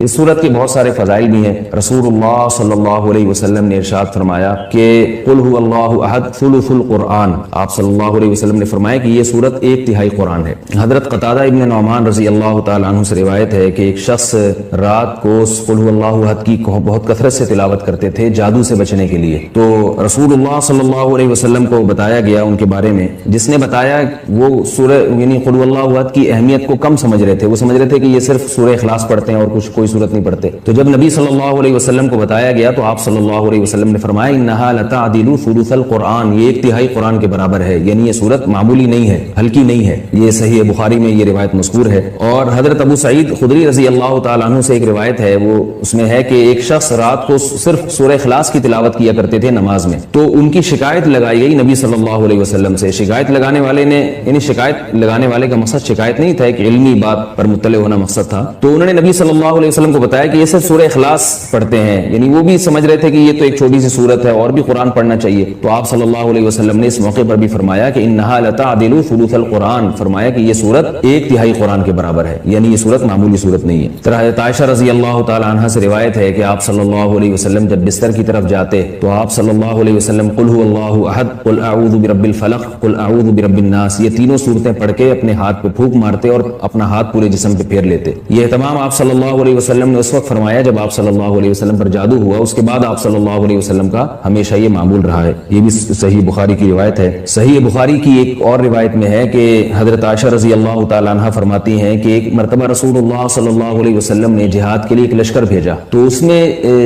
اس سورت کے بہت سارے فضائل بھی ہیں۔ رسول اللہ صلی اللہ علیہ وسلم نے ارشاد فرمایا کہ قل هو اللہ احد ثلث القرآن، آپ صلی اللہ علیہ وسلم نے فرمایا کہ یہ سورت 1/3 قرآن ہے۔ حضرت قتادہ ابن نعمان رضی اللہ تعالیٰ عنہ سے روایت ہے کہ ایک شخص رات کو قل هو اللہ احد کی بہت کثرت سے تلاوت کرتے تھے جادو سے بچنے کے لیے، تو رسول اللہ صلی اللہ علیہ وسلم کو بتایا گیا ان کے بارے میں، جس نے بتایا وہ سورہ یعنی قل هو اللہ احد کی اہمیت کو کم سمجھ رہے تھے، وہ سمجھ رہے تھے کہ یہ صرف سورہ اخلاص پڑھتے ہیں اور کچھ کوئی سورت نہیں پڑھتے۔ تو جب نبی صلی اللہ علیہ وسلم کو بتایا گیا تو آپ صلی اللہ علیہ وسلم نے فرمایا انہا لتعدل ثلث القرآن، یہ 1/3 قرآن کے برابر ہے، یعنی یہ سورت معمولی نہیں ہے، ہلکی نہیں ہے۔ یہ صحیح بخاری میں یہ روایت مذکور ہے۔ اور حضرت ابو سعید خدری رضی اللہ تعالیٰ عنہ سے ایک روایت ہے، وہ اس میں ہے کہ ایک شخص رات کو صرف سورہ اخلاص کی تلاوت کیا کرتے تھے نماز میں، تو ان کی شکایت لگائی گئی نبی صلی اللہ علیہ وسلم سے۔ شکایت لگانے والے نے یعنی شکایت لگانے والے کا مقصد شکایت نہیں تھا، ایک علمی بات پر مطلع ہونا مقصد تھا، تو انہوں نے نبی صلی اللہ علیہ وسلم کو بتایا کہ یہ صرف سورہ اخلاص پڑھتے ہیں، یعنی وہ بھی سمجھ رہے تھے کہ یہ تو ایک چھوٹی سی سورت ہے اور بھی قرآن پڑھنا چاہیے۔ تو آپ صلی اللہ علیہ وسلم نے اس موقع پر بھی فرمایا کہ انہا لتعدل ثلث القرآن، فرمایا کہ یہ سورت 1/3 قرآن کے برابر ہے، یعنی یہ سورت معمولی سورت نہیں ہے۔ طرح حضرت عائشہ رضی اللہ تعالی عنہا سے روایت ہے کہ آپ صلی اللہ علیہ وسلم جب بستر کی طرف جاتے تو آپ صلی اللہ علیہ وسلم قل هو اللہ احد، قل اعوذ برب الفلق، قل اعوذ برب الناس، یہ تینوں صورتیں پڑھ کے اپنے ہاتھ پہ پھونک مارتے اور اپنا ہاتھ پورے جسم پہ پھیر لیتے۔ یہ تمام آپ صلی اللہ علیہ وسلم نے اس وقت فرمایا جب آپ صلی اللہ علیہ وسلم پر جادو ہوا، اس کے بعد آپ صلی اللہ علیہ وسلم کا ہمیشہ یہ معمول رہا ہے۔ یہ بھی صحیح بخاری کی روایت ہے۔ صحیح بخاری کی ایک اور روایت میں ہے کہ حضرت عائشہ رضی اللہ تعالی عنہا فرماتی ہیں کہ ایک مرتبہ رسول اللہ صلی اللہ علیہ وسلم نے جہاد کے لیے ایک لشکر بھیجا، تو اس میں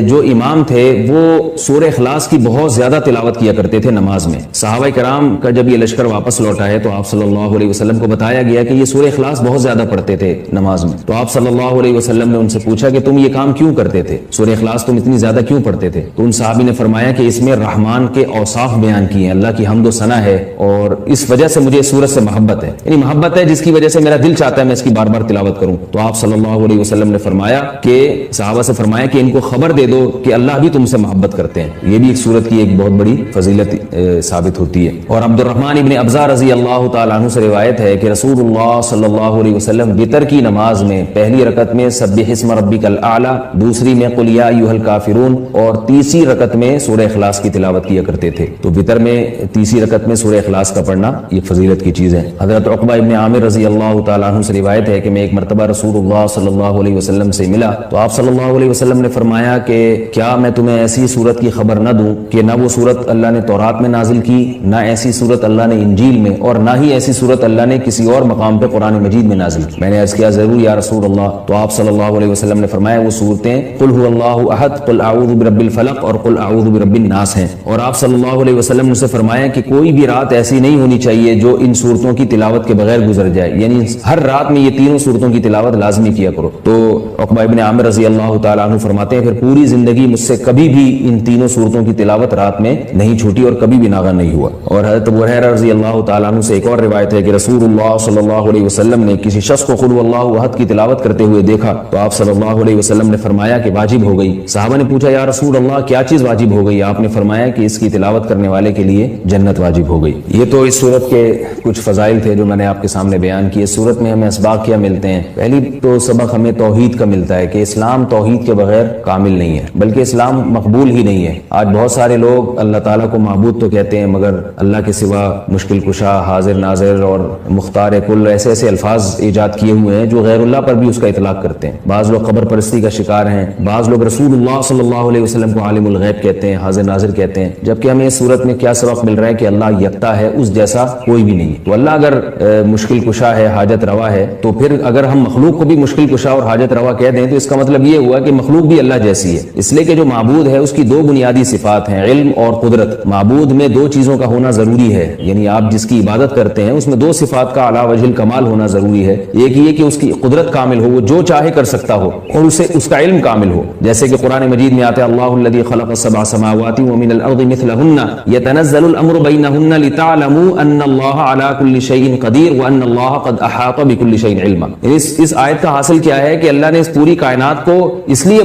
جو امام تھے وہ سورہ اخلاص کی بہت زیادہ تلاوت کیا کرتے تھے نماز میں۔ صحابہ کرام کا جب یہ لشکر واپس لوٹا ہے تو آپ صلی اللہ علیہ وسلم کو بتایا گیا کہ یہ سورہ اخلاص بہت زیادہ پڑھتے تھے نماز میں، تو آپ صلی اللہ علیہ وسلم نے ان سے پوچھا کہ تم یہ کام کیوں کرتے تھے، سورہ اخلاص تم اتنی زیادہ کیوں پڑھتے تھے؟ تو ان صحابی نے فرمایا کہ اس میں رحمان کے اوصاف بیان کیے ہیں، اللہ کی حمد و ثنا ہے، اور اس وجہ سے مجھے اس سورت سے محبت ہے، یعنی محبت ہے جس کی وجہ سے میرا دل چاہتا ہے میں اس کی بار بار تلاوت کروں۔ تو آپ صلی اللہ علیہ وسلم نے فرمایا کہ صحابہ سے فرمایا کہ ان کو خبر دے دو کہ اللہ بھی تم سے محبت کرتے ہیں۔ یہ بھی ایک سورت کی ایک بہت بڑی فضیلت ثابت ہوتی ہے۔ اور عبد الرحمن ابن ابزہ رضی اللہ تعالیٰ عنہ سے روایت ہے کہ رسول اللہ صلی اللہ علیہ وسلم وتر کی نماز میں پہلی رکعت میں سبح اسم ربک الاعلی، دوسری میں قل یا ایھا الکافرون، اور تیسری رکعت میں سورہ اخلاص کی تلاوت کیا کرتے تھے۔ تو وتر میں تیسری رکعت میں سورہ اخلاص کا پڑھنا یہ فضیلت کی چیز ہے۔ حضرت عقبہ ابن عامر رضی اللہ تعالیٰ عنہ سے روایت ہے کہ میں ایک مرتبہ رسول اللہ صلی اللہ علیہ وسلم سے ملا تو آپ صلی اللہ علیہ وسلم نے فرمایا کہ کیا میں تمہیں ایسی صورت کی خبر نہ دوں کہ نہ وہ صورت اللہ نے تورات میں نازل کی، نہ ایسی صورت اللہ نے انجیل میں، اور نہ ہی ایسی صورت اللہ نے کسی اور مقام پہ قرآن مجید میں نازل کی۔ میں نے عرض کیا ضرور یا رسول اللہ، تو آپ صلی اللہ علیہ وسلم نے فرمایا وہ صورتیں قل هو اللہ احد، قل اعوذ برب الفلق اور قل اعوذ برب الناس ہیں۔ اور آپ صلی اللہ علیہ وسلم نے اسے فرمایا کہ کوئی بھی رات ایسی نہیں ہونی چاہیے جو ان صورتوں کی تلاوت کے بغیر گزر جائے، یعنی ہر رات میں یہ تینوں صورتوں کی تلاوت لازمی کیا کرو۔ تو عقبہ ابن عامر رضی اللہ تعالیٰ عنہ فرماتے ہیں پھر پوری زندگی مجھ سے کبھی بھی ان تینوں صورتوں کی تلاوت رات میں نہیں چھوٹی اور کبھی بھی ناغہ نہیں ہوا۔ اور حضرت ابو ہریرہ رضی اللہ تعالیٰ عنہ سے ایک اور روایت ہے کہ رسول اللہ صلی اللہ علیہ وسلم نے کسی شخص کو قل اللہ احد کی تلاوت کرتے ہوئے دیکھا تو آپ صلی اللہ علیہ وسلم نے فرمایا کہ واجب ہو گئی۔ صحابہ نے پوچھا یا رسول اللہ کیا چیز واجب ہو گئی؟ آپ نے فرمایا کہ اس کی تلاوت کرنے والے کے لیے جنت واجب ہو گئی۔ یہ تو اس صورت کے کچھ فضائل تھے جو میں نے آپ کے سامنے بیان کیے۔ اس صورت میں ہمیں اسباق کیا ملتے ہیں؟ پہلی تو سبق ہمیں توحید کا ملتا ہے کہ اسلام توحید کے بغیر کامل نہیں ہے، بلکہ اسلام مقبول ہی نہیں ہے۔ آج بہت سارے لوگ اللہ تعالیٰ کو معبود تو کہتے ہیں مگر اللہ کے سوا مشکل کشا، حاضر ناظر اور مختار کل ایسے ایسے الفاظ ایجاد کیے ہوئے ہیں جو غیر اللہ پر بھی اس کا اطلاق کرتے ہیں۔ بعض لوگ قبر پرستی کا شکار ہیں، بعض لوگ رسول اللہ صلی اللہ علیہ وسلم کو عالم الغیب کہتے ہیں، حاضر ناظر کہتے ہیں، جبکہ ہمیں اس صورت میں کیا سبق مل رہا ہے کہ اللہ یکتا ہے، اس جیسا کوئی بھی نہیں۔ تو اللہ اگر مشکل کشا ہے، حاجت روا ہے، تو پھر اگر ہم مخلوق کو بھی مشکل کشا اور حاجت روا کہہ دیں تو اس کا مطلب یہ ہوا کہ مخلوق بھی اللہ جیسی ہے، اس لیے کہ جو معبود ہے اس کی دو بنیادی صفات ہیں، علم اور قدرت۔ معبود میں دو چیزوں کا ہونا ضروری ہے، یعنی آپ جس کی عبادت کرتے ہیں اس میں دو صفات کا اعلیٰ وجہ الکمال ہونا ضروری ہے۔ ایک یہ کہ اس کی قدرت کامل ہو، وہ جو چاہے کر سکتا ہو، اور اسے اس کا علم کامل ہو، جیسے کہ قرآن مجید میں آتا ہے اللہ الذی خلق السبع سماوات ومن الارض مثلہن یتنزل الامر بینہن لتعلموا ان اللہ علی کل شیء قدیر وان اللہ قد احاط بکل شیء علما۔ اس آیت کا حاصل کیا ہے کہ اللہ نے اس پوری کائنات کو اس لیے